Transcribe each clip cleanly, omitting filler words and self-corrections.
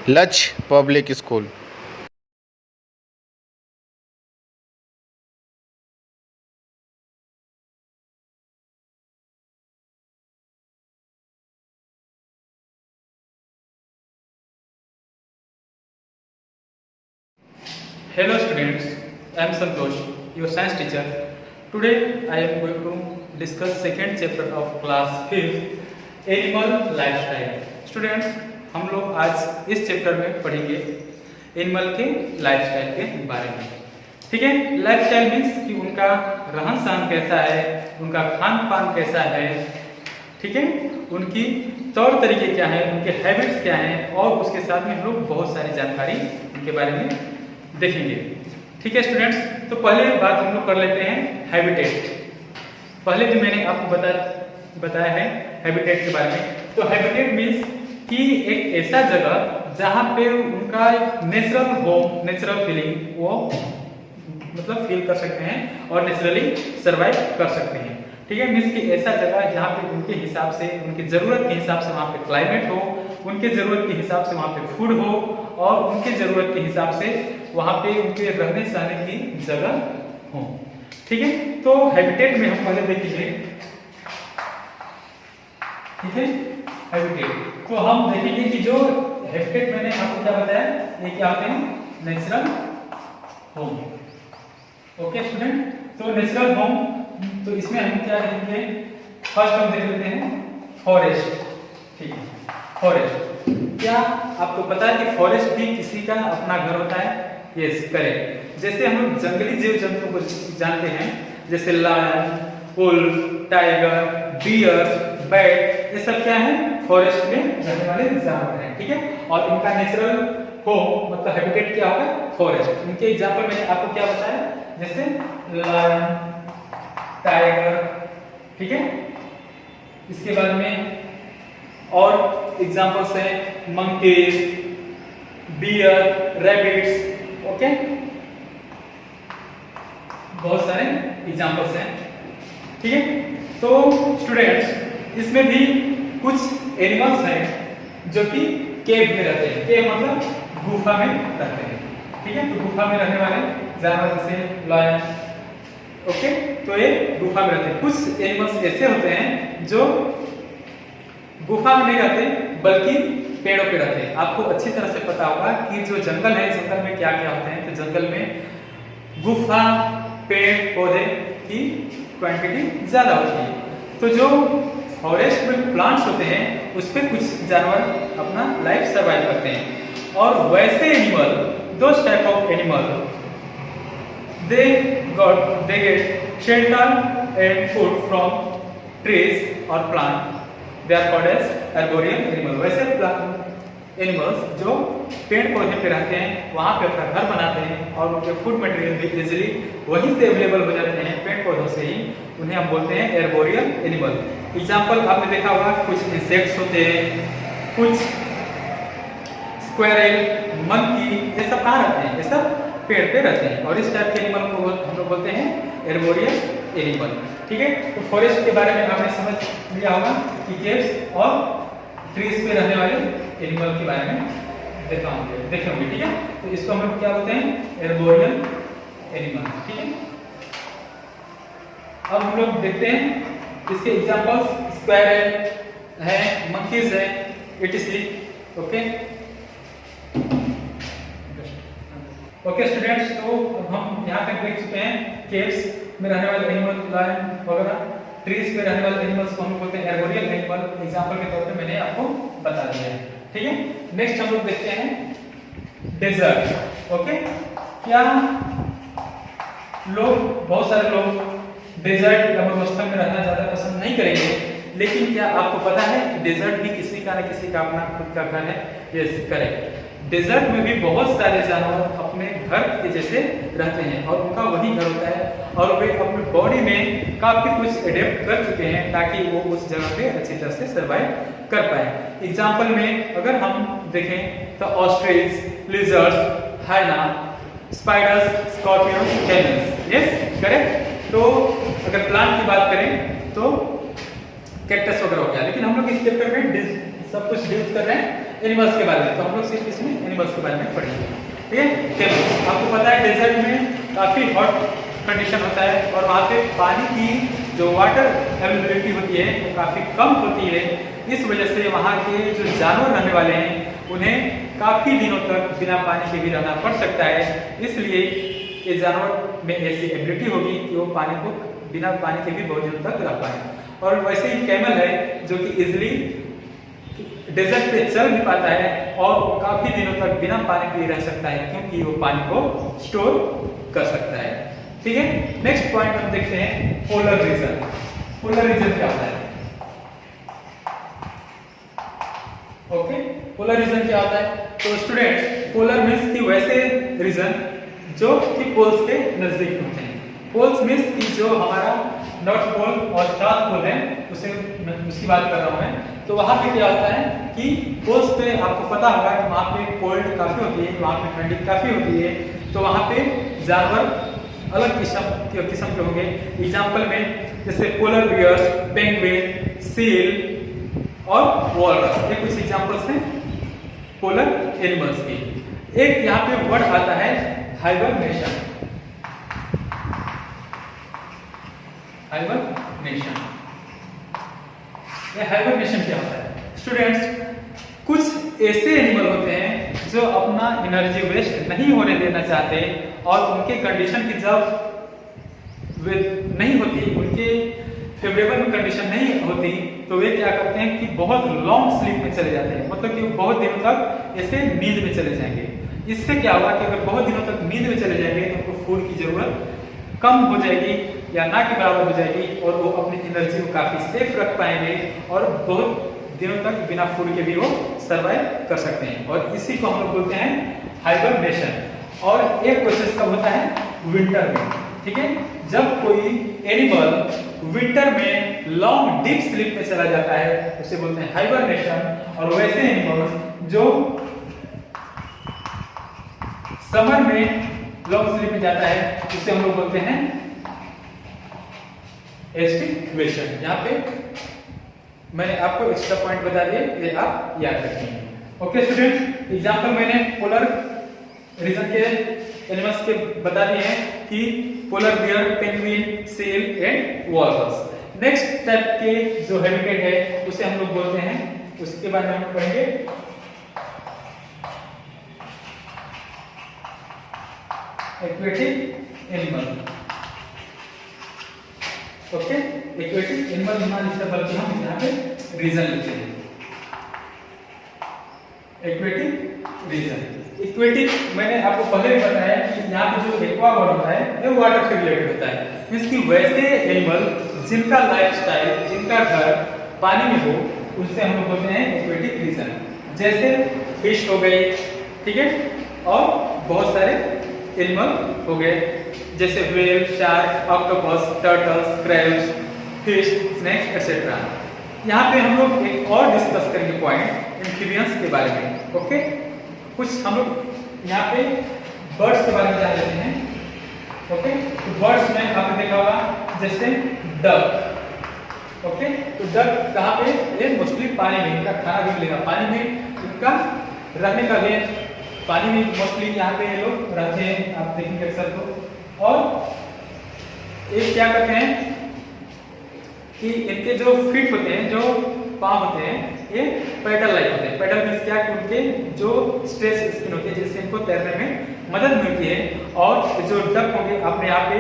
लक्ष्य public school. Hello students, I am Santosh, your science teacher. Today I am going to discuss second chapter of class 5th Animal Lifestyle. Students, हम लोग आज इस chapter में पढ़ेंगे animal के lifestyle के बारे में। ठीक है, लाइफस्टाइल मीन्स कि उनका रहन सहन कैसा है, उनका खान पान कैसा है, ठीक है, उनकी तौर तरीके क्या है, उनके हैबिट्स क्या हैं, और उसके साथ में हम लोग बहुत सारी जानकारी उनके बारे में देखेंगे। ठीक है स्टूडेंट्स, तो पहले बात हम लोग कर लेते हैं हैबिटेट। पहले जो मैंने आपको बताया है हैबिटेट के बारे में, तो हैबिटेट मीन्स कि एक ऐसा जगह जहाँ पे उनका नेचुरल होम, नेचुरल फीलिंग वो मतलब फील कर सकते हैं और नेचुरली सरवाइव कर सकते हैं। ठीक है, मीन्स कि ऐसा जगह जहाँ पे उनके हिसाब से, उनकी ज़रूरत के हिसाब से वहाँ पे क्लाइमेट हो, उनके ज़रूरत के हिसाब से वहाँ पे फूड हो, और उनके ज़रूरत के हिसाब से वहाँ पे उनके रहने सहने की जगह हो। ठीक है, तो हैबिटेट में हम पहले देखेंगे। ठीक है, हैबिटेट तो हम देखेंगे कि जो हैबिटेट मैंने आपको क्या बताया, ये क्या होते हैं, नेचुरल होम। ओके स्टूडेंट, तो नेचुरल होम, तो इसमें हम क्या देखेंगे, फर्स्ट हम देख लेते हैं फॉरेस्ट। ठीक है, फॉरेस्ट, क्या आपको पता है कि फॉरेस्ट भी किसी का अपना घर होता है? Yes, correct. जैसे हम लोग जंगली जीव जंतु को जानते हैं, जैसे lion, wolf, tiger, bear, bat, ये सब क्या है, फॉरेस्ट में रहने वाले जानवर हैं। ठीक है, और इनका नेचुरल होम मतलब हैबिटेट क्या होगा, फॉरेस्ट। इनके एग्जांपल मैंने आपको क्या बताया, जैसे लायन, टाइगर, ठीक है, इसके बाद में और एग्जांपल्स हैं मंकीज, बियर, रैबिट्स। ओके, बहुत सारे एग्जांपल्स हैं। ठीक है, तो स्टूडेंट्स, इसमें भी कुछ एनिमल्स हैं जो कि केव में रहते हैं। केव मतलब गुफा में रहते हैं। ठीक है, तो गुफा में रहने वाले जानवर जैसे लायन, ओके, तो ये गुफा में रहते हैं। कुछ एनिमल्स ऐसे होते हैं जो गुफा में नहीं रहते बल्कि पेड़ों पे रहते हैं। आपको अच्छी तरह से पता होगा कि जो जंगल है, जंगल में क्या क्या होते हैं, तो जंगल में गुफा, पेड़ पौधे की क्वांटिटी ज्यादा होती है। तो जो फॉरेस्ट में प्लांट्स होते हैं उस पर कुछ जानवर अपना लाइफ सर्वाइव करते हैं। और वैसे animal, those type of animal, they get shelter and food from trees or plant. They are called as arboreal animal. वैसे एनिमल्स जो पेड़ पौधे पे रहते हैं, वहाँ पे अपना घर बनाते हैं और उनके फूड मटेरियल भी इजिली वहीं से अवेलेबल हो जाते हैं, पेड़ पौधों से ही, उन्हें हम बोलते हैं एर्बोरियल एनिमल। एग्जाम्पल आपने देखा होगा, कुछ इंसेक्ट्स होते हैं, कुछ स्क्वायरल, मंकी, ये सब कहाँ रहते हैं, ये सब पेड़ पे रहते हैं। और इस टाइप के एनिमल को हम लोग बोलते हैं एर्बोरियल एनिमल। ठीक है, तो फॉरेस्ट के बारे में आपने समझ लिया होगा कि केव्स और ट्रीज पे रहने वाले एनिमल के बारे में देखे होंगे। ठीक है, तो इसको हम लोग क्या बोलते हैं, एर्बोरियल एनिमल। ठीक है, अब हम लोग देखते हैं इसके एग्जांपल्स। स्क्वायरल है, मंकीज है, etc। ओके स्टूडेंट्स, तो हम यहाँ तक देख चुके हैं केव्स में रहने वाले एनिमल, लायन वगैरह। ट्रीज पे रहने वाले एनिमल्स को हम बोलते हैं एर्बोरियल एनिमल। एग्जांपल के तौर पे मैंने आपको बता दिया है। ठीक है, नेक्स्ट हम लोग देखते हैं डेजर्ट। ओके, क्या लोग, बहुत सारे लोग डेजर्ट या मरुस्थल में रहना ज्यादा पसंद नहीं करेंगे, लेकिन क्या आपको पता है कि डेजर्ट भी किसी का न किसी का अपना खुद का घर है? Yes, correct. डेजर्ट में भी बहुत सारे जानवर अपने घर के जैसे रहते हैं और उनका वही घर होता है, और वे अपनी बॉडी में काफी कुछ एडेप्ट कर चुके हैं ताकि वो उस जगह पे अच्छी तरह से सर्वाइव कर पाए। एग्जाम्पल में अगर हम देखें तो ostrich, lizards, hyena, spiders, scorpions, camels. Yes, correct. तो अगर प्लांट की बात करें तो कैक्टस वगैरह हो गया, लेकिन हम लोग इस चैप्टर में सब कुछ डिस्कस कर रहे हैं एनिमल्स के बारे में, तो हम लोग सिर्फ इसमें एनिमल्स के बारे में पढ़ेंगे। ठीक है, कैमल्स आपको पता है डेजर्ट में काफी हॉट कंडीशन होता है और वहाँ पे पानी की जो वाटर अवेलेबिलिटी होती है वो काफी कम होती है। इस वजह से वहाँ के जो जानवर रहने वाले हैं उन्हें काफी दिनों तक बिना पानी के भी रहना पड़ सकता है। इसलिए ये जानवर में ऐसी एबिलिटी होगी कि वो पानी को बिना पानी के भी बहुत दिनों तक रह पाए। और वैसे ही कैमल है जो कि इजिली डेजर्ट पे चल भी पाता है और काफी दिनों तक बिना पानी के रह सकता है क्योंकि वो पानी को स्टोर कर सकता है। ठीक है, नेक्स्ट पॉइंट हम देखते हैं पोलर रीजन। पोलर रीजन क्या होता है? ओके, पोलर रीजन क्या होता है? तो स्टूडेंट्स, पोलर मींस कि वैसे रीजन जो कि पोल्स के नजदीक होते हैं। पोल्स मींस कि जो हमारा नॉर्थ पोल और साउथ पोल है उसकी बात कर रहा हूं मैं। तो वहां पे क्या होता है कि पोल्स पे आपको पता होगा कि वहां पे कोल्ड काफी होती है, वहां पे ठंडी काफी होती है, तो वहां पे जानवर अलग किस्म के होंगे। एग्जांपल में जैसे पोलर बियर्स, पेंगुइन, सील और वॉलरस, ये कुछ एग्जांपल्स हैं पोलर एनिमल्स के। एक यहाँ पे वर्ड आता है हाइबरनेशन। हाइबरनेशन, ये हाइबरनेशन क्या होता है? स्टूडेंट्स, कुछ ऐसे एनिमल होते हैं जो अपना एनर्जी वेस्ट नहीं होने देना चाहते और उनके कंडीशन की जब नहीं होती, उनके फेवरेबल कंडीशन नहीं होती, तो वे क्या करते हैं कि बहुत लॉन्ग स्लीप में चले जाते हैं, मतलब कि बहुत दिनों तक ऐसे नींद में चले जाएंगे। इससे क्या होगा कि अगर बहुत दिनों तक नींद में चले जाएंगे तो उनको फूड की जरूरत कम हो जाएगी या ना के बराबर हो जाएगी और वो अपनी एनर्जी को काफी सेफ रख पाएंगे और बहुत दिनों तक बिना फूड के भी वो सरवाइव कर सकते हैं और इसी को हम लोग बोलते हैं हाइबरनेशन। और एक प्रोसेस कब होता है? विंटर में। ठीक है, जब कोई एनिमल विंटर में लॉन्ग डीप स्लीप में चला जाता है उसे बोलते हैं हाइबरनेशन। और वैसे एनिमल्स जो समर में लॉन्ग स्लीप में जाता है उसे हम लोग बोलते हैं एस्टिवेशन। यहाँ पे मैंने आपको एक्स्ट्रा पॉइंट बता दिए, ये आप याद रखेंगे। ओके स्टूडेंट, एग्जांपल मैंने पोलर रीजन के एनिमल्स के बता दिए हैं कि polar bear, penguin, seal and walrus. Next type के जो हैबिटेट है उसे हम लोग बोलते हैं, उसके बारे में हम पढ़ेंगे aquatic animal. Okay, aquatic animal हमारे बल्कि हम यहाँ पे रीजन लिखते हैं एक्वेटिक रीजन। एक्वेटिक मैंने आपको पहले भी बताया कि यहाँ पे जो एक्वा वर्ड होता है ये वाटर से रिलेटेड होता है, मींस कि वैसे एनिमल जिनका लाइफस्टाइल, जिनका घर पानी में हो उससे हम लोग बोलते हैं एक्वेटिक रीजन। जैसे फिश हो गई, ठीक है, और बहुत सारे एनिमल हो गए जैसे whale, shark, octopus, turtles, crabs, fish, snakes etcetera. यहाँ पे हम लोग एक और डिस्कस करेंगे पॉइंट एम्फीबियंस के बारे में। ओके, कुछ हम लोग यहाँ पे बर्ड्स के बारे में जान लेते हैं। ओके, तो बर्ड्स में आपने देखा होगा जैसे डक। ओके, तो डक कहाँ पे? ये मोस्टली पानी में, इनका खाना भी मिलेगा पानी में, इनका रहने का भी पानी में मोस्टली यहाँ पे ये लोग रहते हैं, आप देखेंगे अक्सर तो। और ये क्या करते हैं कि इनके जो फीट होते हैं, जो पाँव होते हैं, ये पेडल लाइक होते हैं। पेडल मींस क्या कि उनके जो स्ट्रेस स्किन होती है जिससे इनको तैरने में मदद मिलती है। और जो डक होंगे अपने यहाँ पे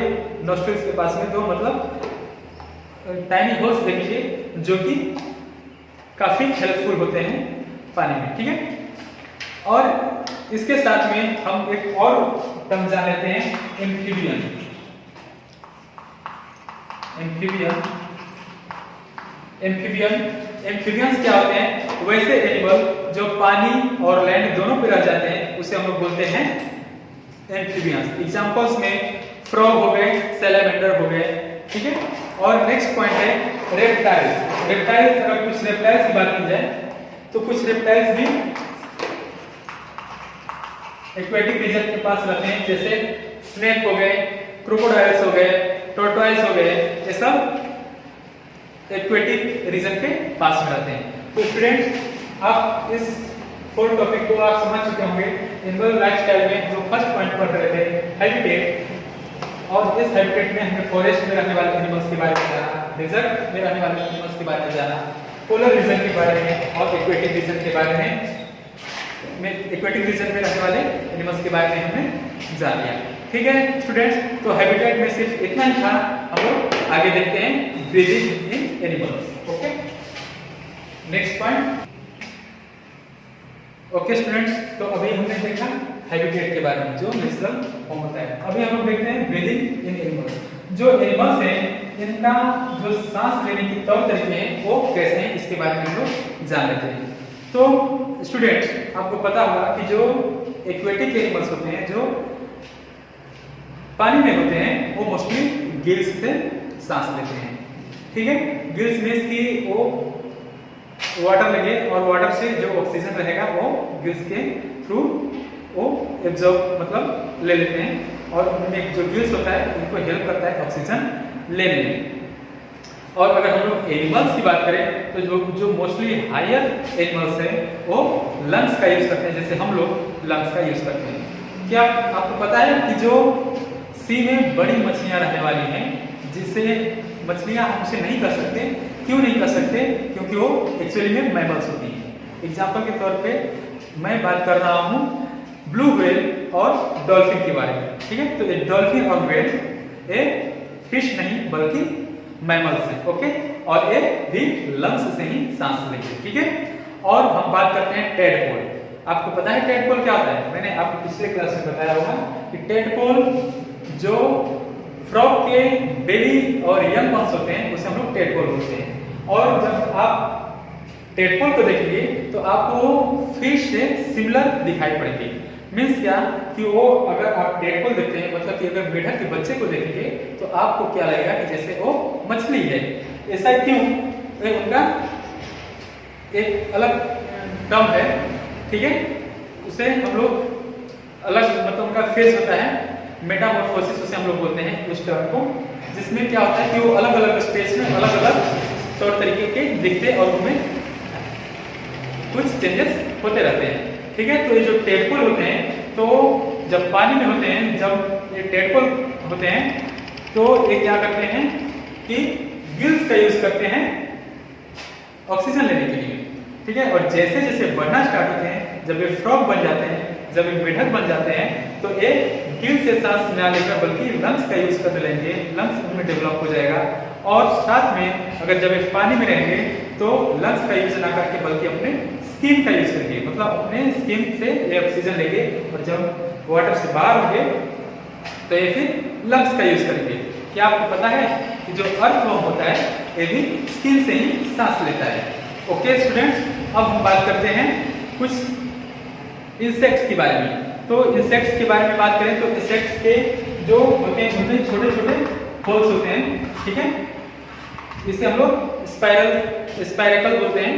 नोस्ट्रिल्स के पास में दो मतलब टाइनी होल्स देखेंगे जो कि काफी हेल्पफुल होते हैं पानी में। ठीक है, और इसके साथ में हम एक और टर्म जान लेते हैं एम्फीबियन। एम्फीबियन, एम्फीबियंस क्या होते हैं? वैसे एनिमल जो पानी और लैंड दोनों पे रह जाते हैं उसे हम लोग बोलते हैं एम्फीबियंस। एग्जांपल्स में फ्रॉग हो गए, सैलामेंडर हो गए। ठीक है, और नेक्स्ट पॉइंट है रेप्टाइल्स। रेप्टाइल्स, अगर कुछ रेप्टाइल्स की बात की जाए तो कुछ रेप्टाइल्स भी एक्वेटिक रीजन के पास रहते हैं, जैसे स्नेक हो गए, क्रोकोडाइल्स हो गए, टोर्टोइल्स हो गए, ये सब एक्वेटिक रीजन के पास में रहते हैं। तो स्टूडेंट, आप इस 4 टॉपिक को आप समझ चुके होंगे। एनिमल लाइफस्टाइल में जो फर्स्ट पॉइंट पढ़ रहे थे हैबिटेट, और इस हैबिटेट में हमने फॉरेस्ट में रहने वाले एनिमल्स के बारे में जाना, डेजर्ट में रहने वाले एनिमल्स के बारे में जाना, पोलर रीजन के बारे में और एक्वेटिक रीजन के बारे में एक्वेटिक रीजन में रहने वाले एनिमल्स के बारे में हमने जान लिया। ठीक है स्टूडेंट्स, तो हैबिटेट में सिर्फ इतना ही था। हम लोग आगे देखते हैं breathing in animals. Okay, next point. Okay students, तो अभी हमने देखा हैबिटेट के बारे में जो नेचुरल फॉर्म होता है। अभी हम लोग देखते हैं ब्रीदिंग इन एनिमल्स। जो एनिमल्स हैं इनका जो सांस लेने के तौर तरीके हैं वो कैसे हैं, इसके बारे में हम लोग जान लेते हैं। तो स्टूडेंट्स, आपको पता होगा कि जो एक्वेटिक एनिमल्स होते हैं जो पानी में होते हैं वो मोस्टली गिल्स से सांस लेते हैं। ठीक है, गिल्स मींस कि वो वाटर लगे और वाटर से जो ऑक्सीजन रहेगा वो गिल्स के थ्रू वो एब्जॉर्ब मतलब ले लेते हैं, और उनमें जो गिल्स होता है उनको हेल्प करता है ऑक्सीजन लेने में। और अगर हम लोग एनिमल्स की बात करें तो जो मोस्टली हायर एनिमल्स हैं वो लंग्स का यूज करते हैं, जैसे हम लोग लंग्स का यूज करते हैं। क्या आपको पता है कि जो सी में बड़ी मछलियां रहने वाली हैं, जिससे मछलियां हमसे नहीं कर सकते, क्यों नहीं कर सकते? क्योंकि वो एक्चुअली में मैमल्स होती हैं। एग्जाम्पल के तौर पे मैं बात कर रहा हूँ ब्लू व्हेल और डॉल्फिन के बारे में। ठीक है, तो ये डॉल्फिन और व्हेल ये फिश नहीं बल्कि मैमल्स हैं। ओके, और ये भी लंग्स से ही सांस लेते हैं। ठीक है, और हम बात करते हैं टेडपोल। आपको पता है टेडपोल क्या होता है? मैंने आपको पिछले क्लास में बताया होगा कि टेडपोल जो फ्रॉग के बेबी और यंग वंस होते हैं उसे हम लोग टेडपोल बोलते हैं। और जब आप टेडपोल को देखेंगे तो आपको फिश से सिमिलर दिखाई पड़ेगी। मीन्स क्या कि वो अगर आप टेडपोल देखते हैं, मतलब कि अगर मेढक के बच्चे को देखेंगे तो आपको क्या लगेगा कि जैसे वो मछली है। ऐसा क्यों? उनका एक अलग टर्म है। ठीक है, उसे हम लोग अलग मतलब उनका फेस होता है, मेटामॉर्फोसिस उसे हम लोग बोलते हैं उस टर्म को, जिसमें क्या होता है कि वो अलग अलग स्टेज में अलग अलग तौर तरीके के दिखते और उनमें कुछ चेंजेस होते रहते हैं। ठीक है, तो ये जो टेडपोल होते हैं तो जब पानी में होते हैं, जब ये टेडपोल होते हैं तो ये क्या करते हैं कि गिल्स का यूज करते हैं ऑक्सीजन लेने के लिए। ठीक है, और जैसे जैसे बढ़ना स्टार्ट होते हैं, जब ये फ्रॉग बन जाते हैं, जब ये मेढक बन जाते हैं, तो ये गिल से सांस ना लेकर बल्कि लंग्स का यूज करने लगेंगे। लंग्स उनमें डेवलप हो जाएगा, और साथ में अगर जब ये पानी में रहेंगे तो लंग्स का यूज ना करके बल्कि अपने स्किन का यूज करेंगे, मतलब अपने स्किन से ये ऑक्सीजन लेंगे, और जब वाटर से बाहर होंगे तो ये फिर लंग्स का यूज करेंगे। क्या आपको पता है कि जो अर्थवर्म होता है ये भी स्किन से ही सांस लेता है। ओके स्टूडेंट्स, अब हम बात करते हैं कुछ इंसेक्ट्स के बारे में। तो इंसेक्ट्स के बारे में बात करें तो इंसेक्ट्स के जो होते हैं उनमें छोटे छोटे होल्स होते हैं। ठीक है, इसे हम लोग स्पाइरकल बोलते हैं।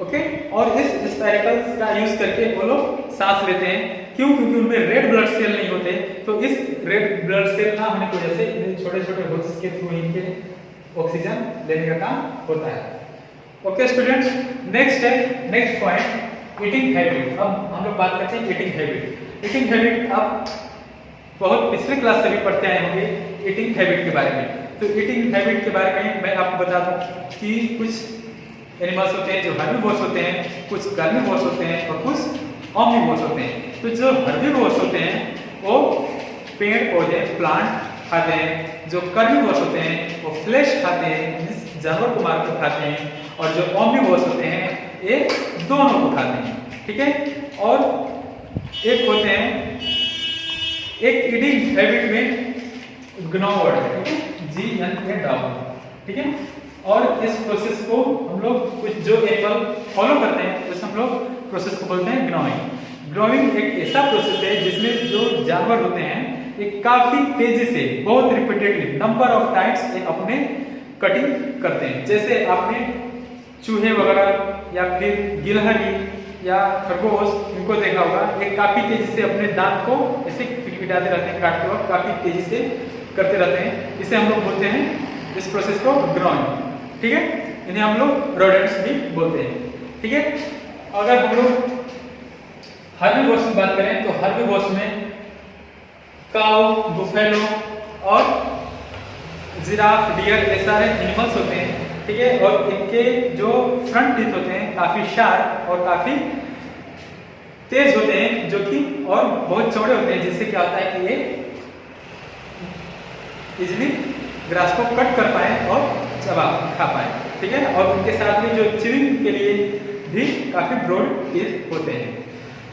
ओके, और इस स्पाइरकल्स का यूज करके वो लोग सांस लेते हैं। क्यों? क्योंकि उनमें रेड ब्लड सेल नहीं होते, तो इस रेड ब्लड सेल ना होने की वजह से छोटे छोटे होल्स के थ्रू इनके ऑक्सीजन लेने का काम होता है। Okay students, next point eating habit. अब हम लोग बात करते हैं ईटिंग हैबिट। ईटिंग हैबिट आप बहुत पिछले क्लास से भी पढ़ते आए होंगे ईटिंग हैबिट के बारे में। तो ईटिंग हैबिट के बारे में मैं आपको बता दूं कि कुछ एनिमल्स होते हैं जो हर्बीवोर्स होते हैं, कुछ कार्निवोर्स होते हैं और कुछ ऑम्निवोर्स होते हैं। तो जो हर्बीवोर्स होते हैं वो पेड़ पौधे प्लांट खाते हैं, जो कार्निवोर्स होते हैं वो फ्लैश खाते हैं, जानवर को मार कर खाते हैं, और जो ऑम्निवोर्स होते हैं ये दोनों को खाते हैं। ठीक है, और एक होते हैं एक ईटिंग हैबिट में ग्नो वर्ड है, ठीक है, GNA डॉग। ठीक है, और इस प्रोसेस को हम लोग कुछ जो एनिमल फॉलो करते हैं उस हम लोग प्रोसेस को बोलते हैं ग्रोइंग। ग्रोइंग एक ऐसा प्रोसेस है जिसमें जो जानवर होते हैं ये काफी तेजी से बहुत रिपीटेडली नंबर ऑफ टाइम्स अपने कटिंग करते हैं। जैसे आपने चूहे वगैरह या फिर गिलहरी या खरगोश इनको देखा होगा, ये काफी तेजी से अपने दांत को ऐसे खिटखिटाते रहते हैं, काटते वक्त काफी तेजी से करते रहते हैं। इसे हम लोग बोलते हैं इस प्रोसेस को ग्रोइंग। ठीक है, इन्हें हम लोग रोडेंट्स भी बोलते हैं। ठीक है, अगर हम लोग हर्बीवोर्स की बात करें तो हर्बीवोर्स में काऊ, बुफेलो और जिराफ, डियर ये सारे एनिमल्स होते हैं, ठीक है। और इनके जो फ्रंट टीथ होते हैं काफी शार्प और काफी तेज होते हैं, जो कि और बहुत चौड़े होते हैं, जिससे क्या होता है कि ये इजिली ग्रास को कट कर पाए और चबा खा पाए, ठीक है। और उनके साथ में जो च्यूइंग के लिए भी काफी ब्रॉड टीथ होते हैं।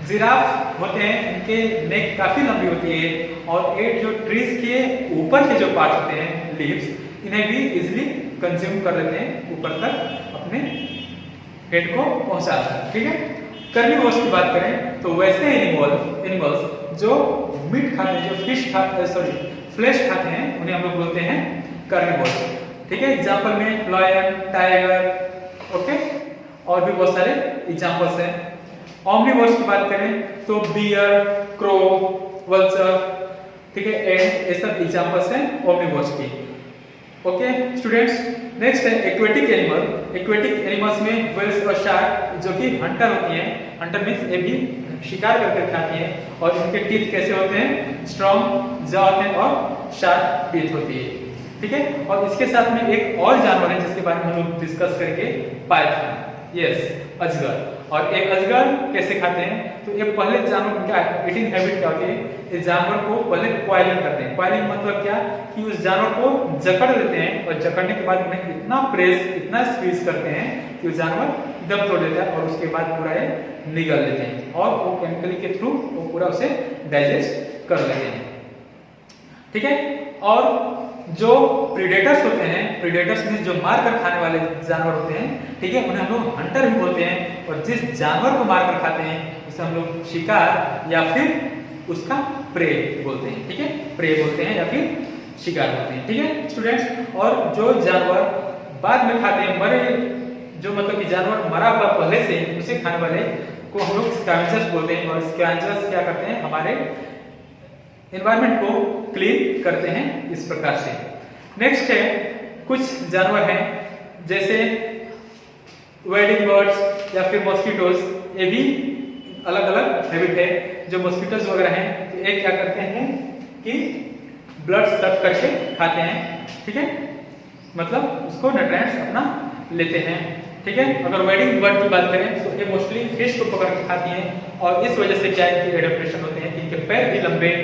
जिराफ होते हैं, इनके नेक काफी लंबी होती है और ये जो ट्रीज के ऊपर के जो पार्ट होते हैं लीव्स, इन्हें भी इजिली कंज्यूम कर लेते हैं, ऊपर तक अपने हेड को पहुंचाता है, ठीक है। कार्निवोर्स की बात करें तो वैसे एनिमल्स जो मीट खाते हैं, जो फिश खाते सॉरी फ्लैश खाते हैं, उन्हें हम लोग बोलते हैं कार्निवोर्स, ठीक है। एग्जांपल में लायन, टाइगर, ओके, और भी बहुत सारे एग्जांपल्स हैं। ओमनिवोर्स की बात करें तो बियर, क्रो, वल्चर, ठीक है, एंड ये सब एग्जांपल्स हैं ओमनिवोर्स की, ओके स्टूडेंट्स। नेक्स्ट है एक्वेटिक एनिमल। एक्वेटिक एनिमल्स में व्हेल्स और शार्क जो कि हंटर होती हैं, हंटर मींस ये भी शिकार करके खाती हैं, और इनके टीथ कैसे होते हैं, स्ट्रॉन्ग जॉ होते हैं और शार्प टीथ होती है, ठीक है। और इसके साथ में एक और जानवर है जिसके बारे में हम लोग डिस्कस करेंगे, पाइथन, यस, अजगर। और एक अजगर कैसे खाते हैं, तो ये पहले जानवर उनका ईटिंग हैबिट क्या होती है, इस जानवर को पहले क्वाइलिंग करते हैं। क्वाइलिंग मतलब क्या कि उस जानवर को जकड़ लेते हैं और जकड़ने के बाद उन्हें इतना प्रेस, इतना स्क्वीज करते हैं कि वो जानवर दम तोड़ देता है, और उसके बाद पूरा ये निगल लेते हैं और वो केमिकली के थ्रू वो पूरा उसे डाइजेस्ट कर लेते हैं, ठीक है। और जो प्रीडेटर्स होते हैं, प्रीडेटर्स में जो मार कर खाने वाले जानवर होते हैं, ठीक है, उन्हें हम लोग हंटर भी बोलते हैं। और जिस जानवर को मार कर खाते हैं उसे हम लोग शिकार या फिर उसका प्रे बोलते हैं, ठीक है, प्रे बोलते हैं या फिर शिकार बोलते हैं, ठीक है स्टूडेंट्स। और जो जानवर बाद में खाते हैं, मरे जो मतलब कि जानवर मरा हुआ पहले से उसे खाने वाले को हम लोग स्कैवेंजर्स बोलते हैं। और स्कैवेंजर्स क्या करते हैं, हमारे एनवायरनमेंट को क्लीन करते हैं इस प्रकार से। नेक्स्ट है कुछ जानवर हैं जैसे वेडिंग बर्ड्स या फिर मॉस्किटोज, ये भी अलग अलग हैबिट है। जो मॉस्किटोज वगैरह हैं तो ये क्या करते हैं कि ब्लड सक करके खाते हैं, ठीक है, मतलब उसको न्यूट्रिएंट्स अपना लेते हैं, ठीक है। अगर वेडिंग बर्ड की बात करें तो ये मोस्टली फिश को पकड़ के खाती हैं, और इस वजह से क्या है कि एडेप्टेशन होते हैं कि इनके पैर भी लंबे,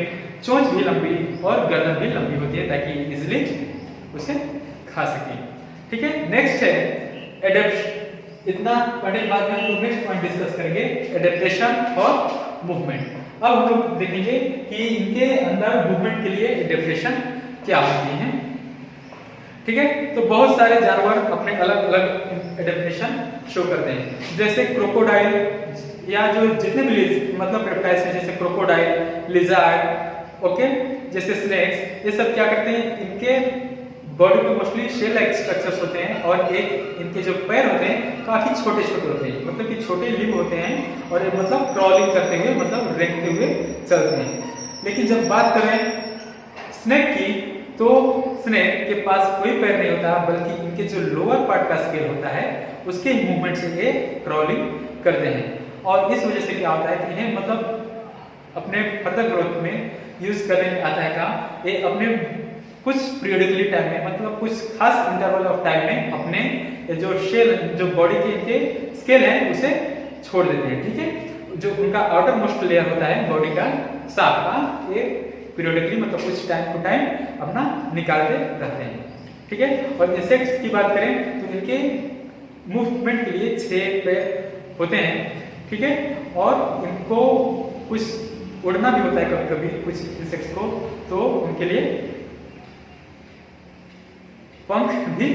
चोंच भी लंबी और गर्दन भी लंबी होती है, ताकि इजिली उसे खा सके, ठीक है। नेक्स्ट है एडेप्ट। इतना पढ़ने के बाद में हम नेक्स्ट पॉइंट डिस्कस करेंगे, एडेप्टेशन और मूवमेंट। अब हम लोग देखेंगे कि इनके अंदर मूवमेंट के लिए एडेप्टेशन क्या होती है, ठीक है। तो बहुत सारे जानवर अपने अलग अलग एडेप्टेशन शो करते हैं, जैसे क्रोकोडाइल या जो जितने भी मतलब रेप्टाइल्स हैं, जैसे क्रोकोडाइल, लिजर्ड, ओके, जैसे स्नेक्स, ये सब क्या करते हैं, इनके बॉडी में मोस्टली शेल लाइक स्ट्रक्चर्स होते हैं, और एक इनके जो पैर होते हैं काफी छोटे छोटे होते हैं, मतलब कि छोटे लिम्ब होते हैं, और ये मतलब क्रॉलिंग करते हुए, मतलब रेंगते हुए चलते हैं। लेकिन जब बात करें स्नेक की, तो स्नेक के पास कोई पैर नहीं होता, बल्कि इनके जो लोअर पार्ट का स्केल होता है उसके मूवमेंट से ये क्रॉलिंग करते हैं। और इस वजह से क्या होता है कि इन्हें मतलब अपने फर्दर ग्रोथ में यूज करने में आता है काम, ये अपने कुछ पीरियडिकली टाइम में, मतलब कुछ खास इंटरवल ऑफ टाइम में अपने जो शेल, जो बॉडी के इनके स्केल है उसे छोड़ देते हैं, ठीक है। जो उनका आउटर मोस्ट लेयर होता है बॉडी का साफ का, ये पीरियडिकली मतलब कुछ टाइम टू टाइम अपना निकालते रहते हैं, ठीक है। और इंसेक्ट्स की बात करें तो इनके मूवमेंट के लिए 6 पैर होते हैं, ठीक है। और इनको कुछ उड़ना भी होता है कभी कभी कुछ इंसेक्ट्स को, तो उनके लिए पंख भी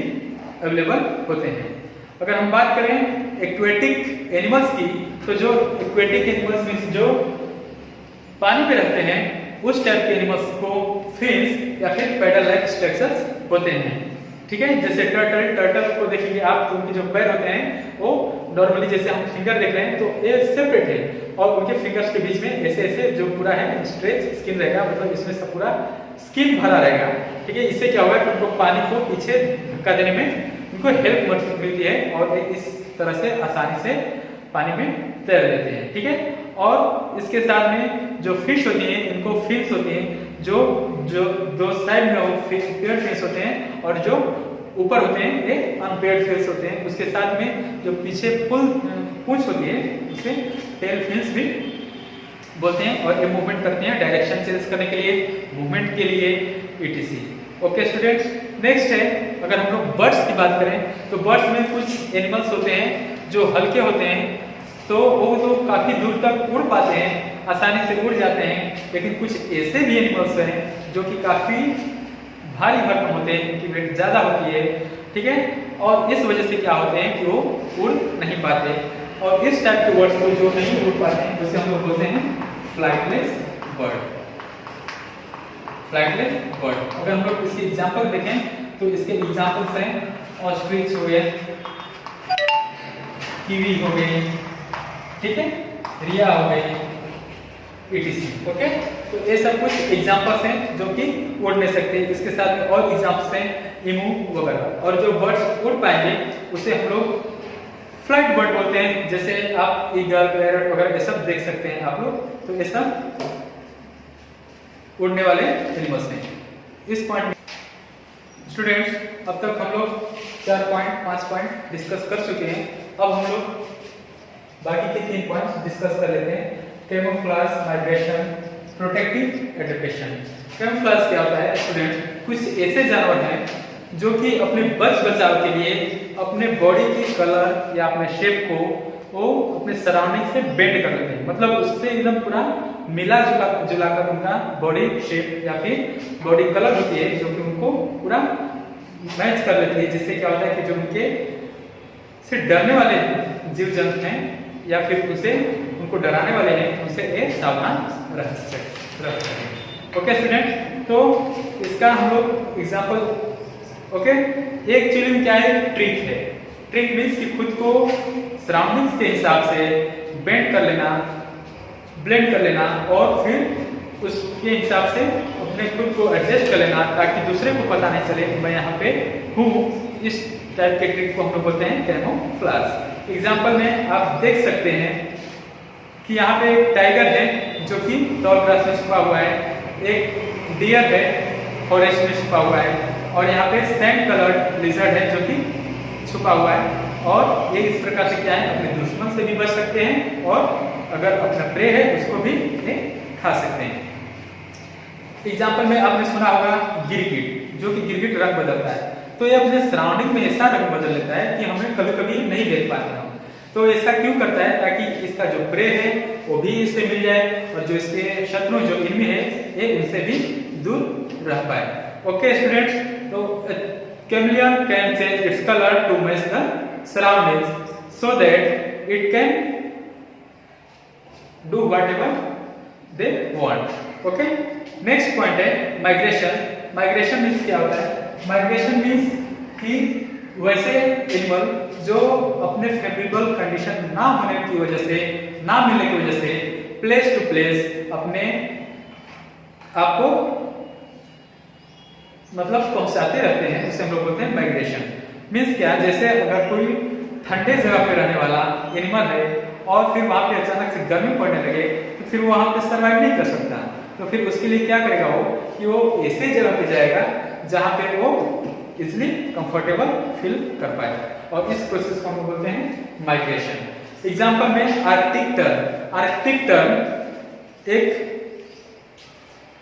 अवेलेबल होते हैं। अगर हम बात करें एक्वेटिक एनिमल्स की, तो जो एक्वेटिक एनिमल्स मींस जो पानी में रहते हैं, उस टाइप के एनिमल्स को फिन्स या फिर पैडल लाइक स्ट्रक्चर्स होते हैं, ठीक है। जैसे टर्टल को देखेंगे आप, तो उनके जो पैर होते हैं वो नॉर्मली जैसे हम फिंगर देख रहे हैं तो ये सेपरेट है, और उनके फिंगर्स के बीच में ऐसे ऐसे जो पूरा है स्ट्रेच स्किन रहेगा, मतलब इसमें सब पूरा स्किन भरा रहेगा, ठीक है। इससे क्या होगा कि उनको पानी को पीछे धक्का देने में उनको हेल्प मिलती है, और इस तरह से आसानी से पानी में तैर लेते हैं, ठीक है। और इसके साथ में जो फिश होती हैं इनको फिन्स होती हैं, जो जो दो साइड में वो पेयर्ड फिन्स होते हैं और जो ऊपर होते हैं ये अनपेयर्ड फिन्स होते हैं। उसके साथ में जो पीछे पूंछ होती है उसे टेल फिन्स भी बोलते हैं और ये मूवमेंट करते हैं डायरेक्शन चेंज करने के लिए, मूवमेंट के लिए etc। ओके स्टूडेंट्स, नेक्स्ट है अगर हम लोग बर्ड्स की बात करें तो बर्ड्स में कुछ एनिमल्स होते हैं जो हल्के होते हैं, तो वो तो काफी दूर तक उड़ पाते हैं, आसानी से उड़ जाते हैं। लेकिन कुछ ऐसे भी एनिमल्स हैं जो कि काफी भारी भरकम होते हैं, उनकी वेट ज्यादा होती है, ठीक है, और इस वजह से क्या होते हैं कि वो उड़ नहीं पाते। और इस टाइप के बर्ड्स को जो नहीं उड़ पाते हैं उसे हम लोग बोलते हैं फ्लाइटलेस बर्ड। फ्लाइटलेस बर्ड, अगर हम लोग इसके एग्जांपल देखें तो इसके एग्जांपल्स हैं ऑस्ट्रिच हो गए, कीवी हो गई, ठीक है, रिया हो गई etc। ओके, तो ये सब कुछ एग्जांपल्स हैं जो कि उड़ नहीं सकते। इसके साथ में और एग्जांपल्स हैं इमू वगैरह। और जो बर्ड्स उड़ पाएंगे उसे हम लोग फ्लाइट बर्ड बोलते हैं। जैसे आप ईगल, पैरट वगैरह ये सब देख सकते हैं आप लोग, तो ये सब उड़ने वाले एनिमल्स हैं। इस पॉइंट में स्टूडेंट्स अब तक हम लोग 5 पॉइंट डिस्कस कर चुके हैं। अब हम लोग बाकी के 3 पॉइंट्स डिस्कस कर लेते हैं। Camouflage, migration, protective adaptation. Camouflage क्या होता है स्टूडेंट्स? कुछ ऐसे जानवर हैं जो कि अपने बचाव के लिए अपने बॉडी की कलर या अपने शेप को वो अपने सराउंडिंग से बेंड कर लेते हैं, मतलब उससे एकदम पूरा मिला जुला कर उनका बॉडी शेप या फिर बॉडी कलर होती है जो कि उनको पूरा मैच कर लेती है। जिससे क्या होता है कि जो उनके से डरने वाले जीव जंतु हैं या फिर उनको डराने वाले हैं उनसे ये सावधान रह सकें। ओके स्टूडेंट, तो इसका हम लोग एग्जांपल, ओके, एक एक्चुअली क्या है, ट्रिक है। ट्रिक मीन्स कि खुद को सराउंडिंग्स के हिसाब से बेंड कर लेना, ब्लेंड कर लेना और फिर उसके हिसाब से अपने खुद को एडजस्ट कर लेना ताकि दूसरे को पता नहीं चले कि मैं यहाँ पे हूँ। इस टाइप के ट्रिक को हम लोग बोलते हैं कैमोफ्लेज। एग्जाम्पल में आप देख सकते हैं कि यहाँ पे एक टाइगर है जो कि टॉल ग्रास में छुपा हुआ है, एक डियर है फॉरेस्ट में छुपा हुआ है, और यहाँ पे सैंड कलर्ड लिजर्ड है जो कि छुपा हुआ है। और ये इस प्रकार से क्या है, अपने दुश्मन से भी बच सकते हैं और अगर अपना प्रे है उसको भी ये खा सकते हैं। एग्जाम्पल में आपने सुना होगा गिरगिट, जो कि गिरगिट रंग बदलता है, तो ये अपने सराउंडिंग में ऐसा रंग बदल लेता है कि हमें कभी कभी नहीं देख पाते हम। तो ऐसा क्यों करता है? ताकि इसका जो प्रे है वो भी इससे मिल जाए और जो इसके शत्रु जो इनमी है ये इनसे भी दूर रह पाए। ओके स्टूडेंट्स, तो chameleon can change its color to match the surroundings so that it can do whatever they want. Okay, next point है माइग्रेशन। माइग्रेशन मीन्स क्या होता है? माइग्रेशन मीन्स कि वैसे एनिमल जो अपने फेवरेबल कंडीशन ना होने की वजह से, ना मिलने की वजह से प्लेस टू प्लेस अपने आपको मतलब पहुंचाते रहते हैं, उसे हम लोग बोलते हैं माइग्रेशन। मीन्स क्या, जैसे अगर कोई ठंडे जगह पे रहने वाला एनिमल है और फिर वहां पे अचानक से गर्मी पड़ने लगे तो फिर वो वहां पे सर्वाइव नहीं कर सकता, तो फिर उसके लिए क्या करेगा वो कि वो ऐसे जगह पे जाएगा जहां पे वो इजिली कंफर्टेबल फील कर पाए, और इस प्रोसेस को हम बोलते हैं माइग्रेशन। एग्जांपल में आर्कटिक टर्न। आर्कटिक टर्न एक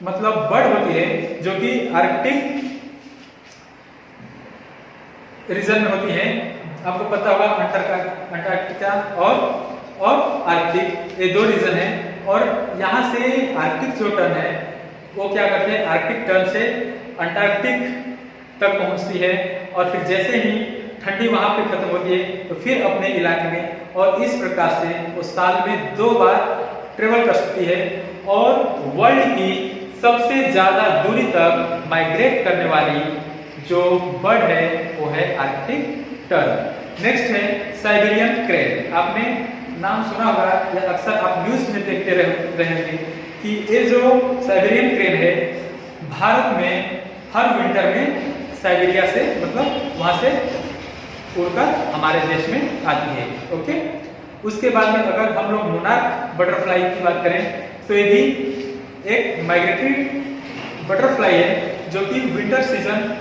मतलब बर्ड होती है जो कि आर्कटिक रीजन में होती है। आपको पता होगा अंटार्कटिका और आर्कटिक, ये 2 रीजन है, और यहाँ से आर्कटिक जो टर्न है वो क्या करते हैं, आर्कटिक टर्न से अंटार्कटिक तक पहुंचती है, और फिर जैसे ही ठंडी वहां पे खत्म होती है तो फिर अपने इलाके में, और इस प्रकार से वो साल में 2 बार ट्रेवल कर सकती है। और वर्ल्ड की सबसे ज्यादा दूरी तक माइग्रेट करने वाली जो बर्ड है वो है आर्कटिक टर्न। नेक्स्ट है साइबेरियन क्रेन। आपने नाम सुना होगा या अक्सर आप न्यूज में देखते रहेंगे कि ये जो साइबेरियन क्रेन है भारत में हर विंटर में साइबेरिया से मतलब वहां से उड़कर हमारे देश में आती है। ओके, उसके बाद में अगर हम लोग मोनार्क बटरफ्लाई की बात करें तो ये भी एक माइग्रेटरी बटरफ्लाई है जो कि विंटर सीजन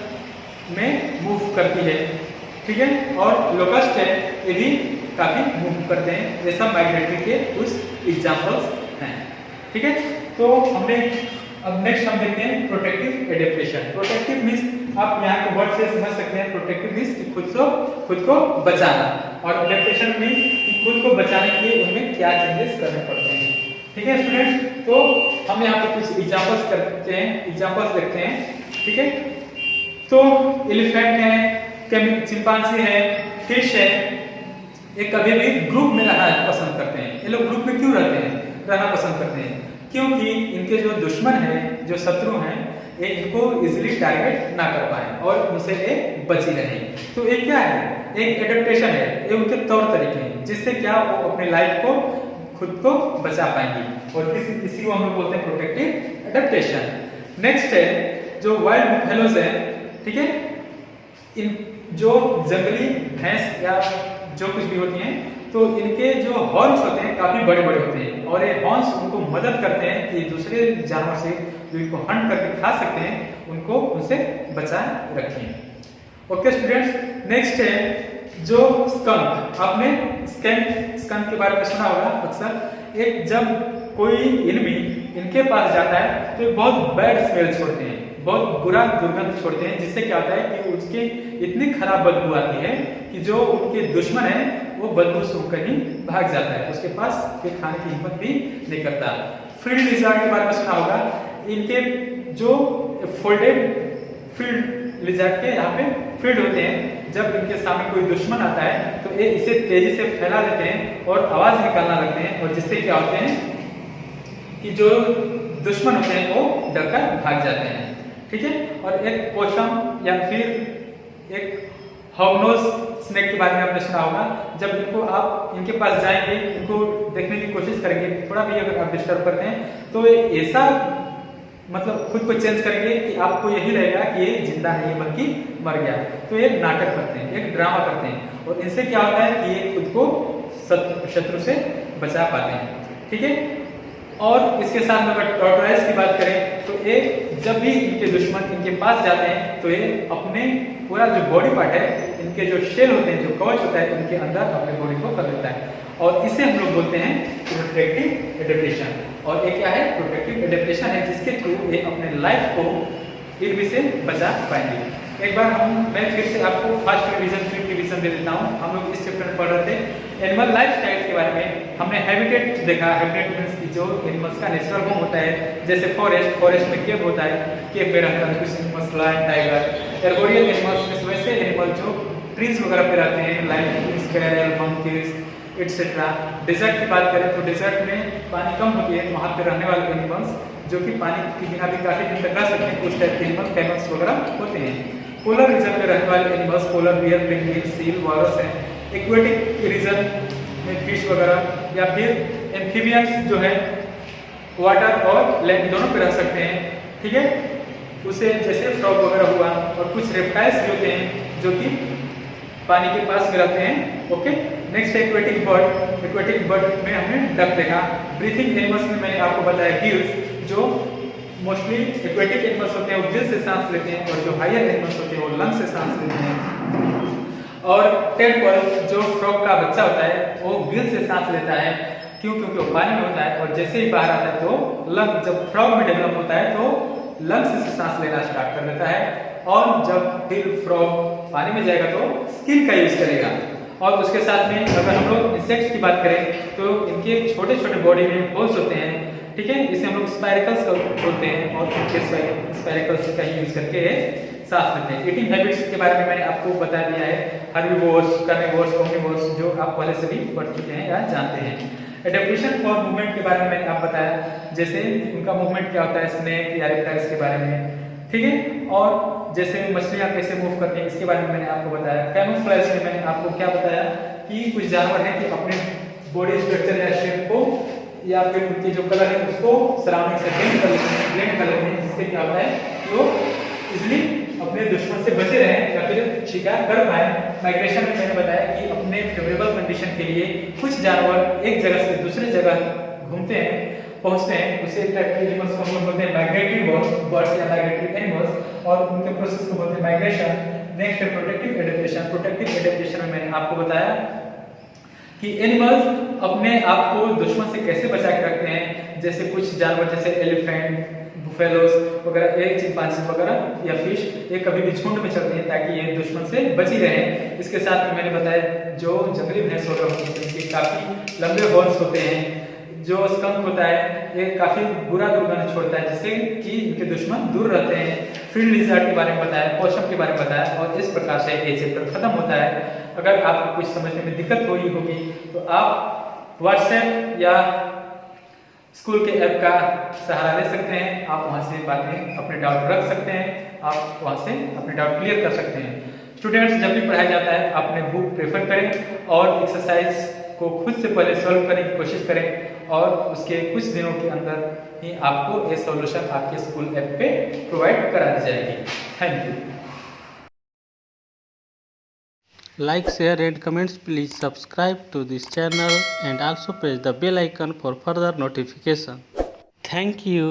में मूव करती है, ठीक है। और लोकस्ट है, ये भी काफी मूव करते हैं। ये सब माइग्रेटरी के कुछ एग्जांपल्स हैं, ठीक है। तो हमने अब नेक्स्ट हम देखते हैं प्रोटेक्टिव एडेप्टेशन। प्रोटेक्टिव मींस आप यहाँ के वर्ड से समझ सकते हैं, प्रोटेक्टिव मींस कि खुद को बचाना, और एडेप्टेशन मींस कि खुद को बचाने के लिए उनमें क्या चेंजेस करने पड़ते हैं, ठीक है स्टूडेंट। तो हम यहाँ पे कुछ एग्जांपल्स करते हैं, एग्जांपल्स देखते हैं, ठीक है। तो एलिफेंट है, चिंपांजी है, फिश है, ये कभी भी ग्रुप में रहना पसंद करते हैं। ये लोग ग्रुप में क्यों रहते हैं, रहना पसंद करते हैं? क्योंकि इनके जो दुश्मन हैं, जो शत्रु हैं, ये इनको इजीली टारगेट ना कर पाए और उनसे ये बची रहे। तो ये क्या है, एक एडेप्टेशन है, ये उनके तौर तरीके हैं जिससे क्या वो अपने लाइफ को खुद को बचा पाएंगे, और इसी को हम लोग बोलते हैं प्रोटेक्टिव एडेप्टेशन। नेक्स्ट है जो वाइल्ड बुफेलोज है, ठीक है। इन जो जंगली भैंस या जो कुछ भी होती हैं, तो इनके जो हॉर्न्स होते हैं काफी बड़े बड़े होते हैं, और ये हॉर्न्स उनको मदद करते हैं कि दूसरे जानवर से जो इनको हंट करके खा सकते हैं, उनको उनसे बचाए रखें। ओके स्टूडेंट्स, नेक्स्ट है जो स्कंक। आपने स्कंक के बारे में सुना होगा अक्सर। एक जब कोई इनमी इनके पास जाता है तो बहुत बैड स्मेल छोड़ते हैं, बहुत बुरा दुर्गंध छोड़ते हैं, जिससे क्या होता है कि उसके इतनी खराब बदबू आती है कि जो उनके दुश्मन है वो बदबू सूंघ कर ही भाग जाता है, उसके पास फिर खाने की हिम्मत भी नहीं करता। फील्ड लिजार्ड के बारे में सुना होगा। इनके जो फोल्डेड फील्ड लिजार्ड के यहाँ पे फील्ड होते हैं, जब इनके सामने कोई दुश्मन आता है तो ये इसे तेजी से फैला देते हैं और आवाज निकालना लगते हैं, और जिससे क्या होते हैं कि जो दुश्मन होते हैं वो डरकर भाग जाते हैं, ठीक है। और एक पोषम या फिर एक हॉगनोज स्नेक के बारे में आपने सुना होगा। जब इनको आप इनके पास जाएंगे, इनको देखने की कोशिश करेंगे, थोड़ा भी अगर आप डिस्टर्ब करते हैं तो ये ऐसा मतलब खुद को चेंज करेंगे कि आपको यही रहेगा कि ये जिंदा नहीं बल्कि मर गया। तो ये नाटक करते हैं, एक ड्रामा करते हैं, और इनसे क्या होता है कि ये खुद को शत्रु से बचा पाते हैं, ठीक है। और इसके साथ में अगर टॉर्टोइज की बात करें तो ये जब भी इनके दुश्मन इनके पास जाते हैं तो ये अपने पूरा जो बॉडी पार्ट है, इनके जो शेल होते हैं, जो कवच होता है, इनके अंदर अपने बॉडी को कर लेता है, और इसे हम लोग बोलते हैं प्रोटेक्टिव एडेप्टेशन। और ये क्या है, प्रोटेक्टिव एडेप्टेशन है जिसके थ्रू ये अपने लाइफ को इनमें से बचा पाएंगे। एक बार मैं फिर से आपको फर्स्ट रिवीजन क्विक रिवीजन दे देता हूँ। हम लोग इस चैप्टर में पढ़ रहे थे एनिमल लाइफ स्टाइल्स के बारे में। हमने हैबिटेट देखा, हैबिटेट मींस की जो एनिमल्स का नेचुरल होम होता है, जैसे फॉरेस्ट में केव होता है, केव में रहता है कुछ animals, lion, tiger. Arboreal animals में वैसे एनिमल जो ट्रीज वगैरह पे रहते हैं, like squirrel, monkeys etcetera. Desert की बात करें तो डेजर्ट में पानी कम होती है, वहाँ पे रहने वाले एनिमल्स जो कि पानी के बिना भी काफी दिन तक रह सकते हैं, उस टाइप के एनिमल कैमल्स वगैरह होते हैं। पोलर रीजन में रहने वाले animals polar bear, penguin, seal, Wallace हैं। एक्वेटिक रीजन में फिश वगैरह, या फिर एम्फीबियंस जो है वाटर और लैंड दोनों पे रह सकते हैं, ठीक है। उसे जैसे फ्रॉग वगैरह हुआ, और कुछ रेप्टाइल्स भी होते हैं जो कि पानी के पास में रहते हैं, okay. Next aquatic bird. Aquatic bird में हमने डक देखा। ब्रीथिंग एनिमल्स में मैंने आपको बताया गिल्स, जो मोस्टली एक्वेटिक एनिमल्स होते हैं वो गिल से सांस लेते हैं, और जो हायर एनिमल्स होते हैं वो लंग से सांस लेते हैं। और टेडपल जो फ्रॉग का बच्चा होता है वो गिल से सांस लेता है, क्योंकि वो पानी में होता है, और जैसे ही बाहर आता है तो लंग, जब फ्रॉग में डेवलप होता है तो लंग्स से सांस लेना स्टार्ट कर देता है, और जब फिर फ्रॉग पानी में जाएगा तो स्किन का यूज करेगा। और उसके साथ में अगर हम लोग इंसेक्ट्स की बात करें तो इनके छोटे छोटे बॉडी में होल्स होते हैं, ठीक है। इसे हम लोग स्पाइरकल्स बोलते हैं, और स्पाइरकल्स का यूज करके सांस लेते हैं। ईटिंग हैबिट्स के बारे में मैंने आपको बता दिया है, हर्बीवोर्स, कार्निवोर्स, ओमनिवोर्स, जो आप पहले से भी पढ़ चुके हैं या जानते हैं। एडेप्टेशन फॉर मूवमेंट के बारे में मैंने आप बताया, जैसे उनका मूवमेंट क्या होता है, स्नेक या रेप्टाइल्स के बारे में, ठीक है। और जैसे मछलियां कैसे मूव करती हैं इसके बारे में मैंने आपको बताया। कैमोफ्लेज में मैंने आपको क्या बताया कि कुछ जानवर हैं कि अपने बॉडी स्ट्रक्चर या शेप को या फिर उनके जो कलर है उसको सराउंडिंग से ब्लेंड कर लेते हैं, जिससे क्या होता है कि वो इजिली अपने दुश्मन से बचे रहें या फिर शिकार कर पाए। माइग्रेशन में मैंने बताया कि अपने फेवरेबल कंडीशन के लिए कुछ जानवर एक जगह से दूसरे जगह घूमते हैं, पहुंचते हैं, उसे टाइप के एनिमल्स को हम लोग बोलते हैं माइग्रेटरी बर्ड्स या माइग्रेटरी एनिमल्स, और उनके प्रोसेस को बोलते हैं माइग्रेशन। नेक्स्ट है प्रोटेक्टिव एडेप्टेशन। प्रोटेक्टिव एडेप्टेशन में मैंने आपको बताया कि एनिमल्स अपने आप को दुश्मन से कैसे बचा के रखते हैं। जैसे कुछ जानवर जैसे एलिफेंट, बुफेलोस वगैरह, एक चिंपांजी वगैरह या फिश, ये कभी भी झुंड में चलते हैं ताकि ये दुश्मन से बची रहें। इसके साथ में मैंने बताया जो जंगली भैंस वगैरह होती है इनके काफी लंबे हॉर्न्स होते हैं। जो स्कंक होता है ये काफी बुरा दुर्गंध छोड़ता है जिससे कि इनके दुश्मन दूर रहते हैं। फील्ड लिजर्ड के बारे में बताया, पोसम के बारे में बताया, और इस प्रकार से ये चैप्टर खत्म होता है। अगर आपको कुछ समझने में दिक्कत हो रही होगी तो आप व्हाट्सएप या स्कूल के ऐप का सहारा ले सकते हैं। आप वहां से बातें अपने डाउट रख सकते हैं, आप वहां से अपने डाउट क्लियर कर सकते हैं। स्टूडेंट्स, जब भी पढ़ाया जाता है अपने बुक प्रेफर करें और एक्सरसाइज को खुद से पहले सॉल्व करने की कोशिश करें, और उसके कुछ दिनों के अंदर ही आपको ये सॉल्यूशन आपके स्कूल ऐप पे प्रोवाइड करा दी जाएगी। Thank you. Like, share and comments. Please subscribe to this channel and also press the bell icon for further notification. Thank you.